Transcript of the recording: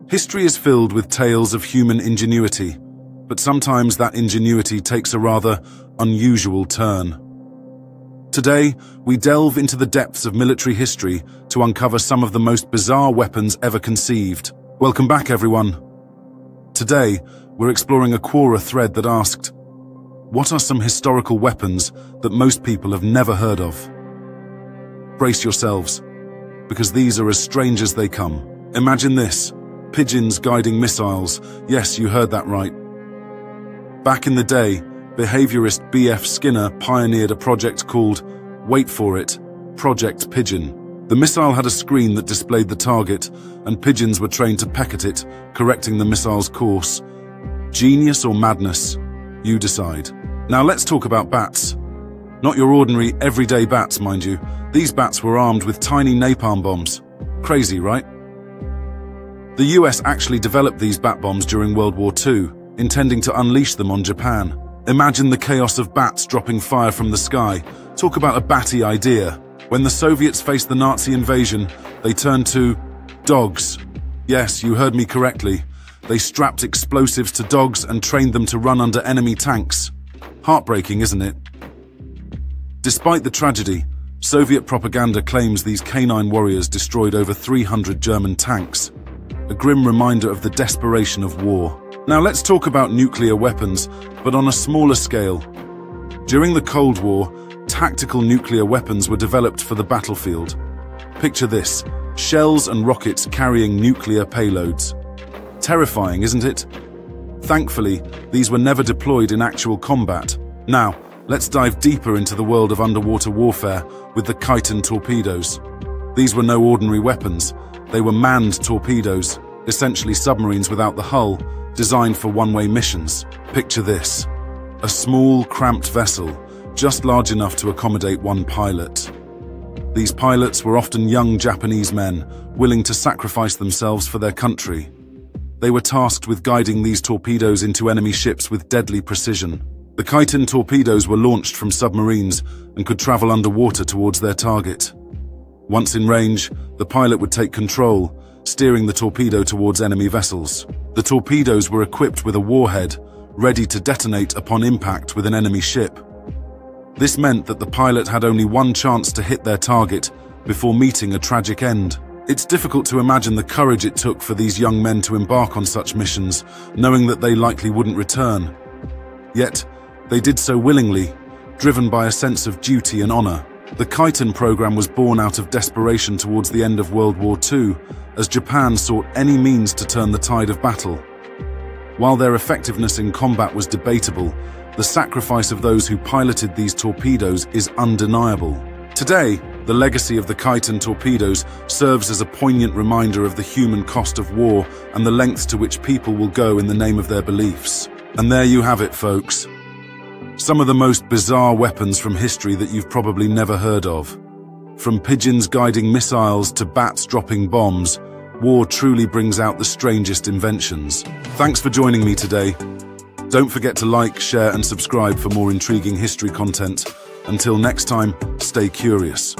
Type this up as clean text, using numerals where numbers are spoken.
History is filled with tales of human ingenuity, but sometimes that ingenuity takes a rather unusual turn. Today, we delve into the depths of military history to uncover some of the most bizarre weapons ever conceived. Welcome back, everyone. Today, we're exploring a Quora thread that asked, what are some historical weapons that most people have never heard of? Brace yourselves, because these are as strange as they come. Imagine this, pigeons guiding missiles. Yes, you heard that right. Back in the day, behaviorist B.F. Skinner pioneered a project called, wait for it, Project Pigeon. The missile had a screen that displayed the target, and pigeons were trained to peck at it, correcting the missile's course. Genius or madness? You decide. Now let's talk about bats. Not your ordinary, everyday bats, mind you. These bats were armed with tiny napalm bombs. Crazy, right? The US actually developed these bat bombs during World War II, intending to unleash them on Japan. Imagine the chaos of bats dropping fire from the sky. Talk about a batty idea. When the Soviets faced the Nazi invasion, they turned to dogs. Yes, you heard me correctly. They strapped explosives to dogs and trained them to run under enemy tanks. Heartbreaking, isn't it? Despite the tragedy, Soviet propaganda claims these canine warriors destroyed over 300 German tanks. A grim reminder of the desperation of war. Now let's talk about nuclear weapons, but on a smaller scale. During the Cold War, tactical nuclear weapons were developed for the battlefield. Picture this, shells and rockets carrying nuclear payloads. Terrifying, isn't it? Thankfully, these were never deployed in actual combat. Now, let's dive deeper into the world of underwater warfare with the Khitan torpedoes. These were no ordinary weapons. They were manned torpedoes, essentially submarines without the hull, designed for one-way missions. Picture this, a small, cramped vessel, just large enough to accommodate one pilot. These pilots were often young Japanese men, willing to sacrifice themselves for their country. They were tasked with guiding these torpedoes into enemy ships with deadly precision. The Khitan torpedoes were launched from submarines and could travel underwater towards their target. Once in range, the pilot would take control, steering the torpedo towards enemy vessels. The torpedoes were equipped with a warhead, ready to detonate upon impact with an enemy ship. This meant that the pilot had only one chance to hit their target before meeting a tragic end. It's difficult to imagine the courage it took for these young men to embark on such missions, knowing that they likely wouldn't return. Yet, they did so willingly, driven by a sense of duty and honor. The Khitan program was born out of desperation towards the end of World War II, as Japan sought any means to turn the tide of battle. While their effectiveness in combat was debatable, the sacrifice of those who piloted these torpedoes is undeniable. Today, the legacy of the Khitan torpedoes serves as a poignant reminder of the human cost of war and the lengths to which people will go in the name of their beliefs. And there you have it, folks. Some of the most bizarre weapons from history that you've probably never heard of. From pigeons guiding missiles to bats dropping bombs, war truly brings out the strangest inventions. Thanks for joining me today. Don't forget to like, share, and subscribe for more intriguing history content. Until next time, stay curious.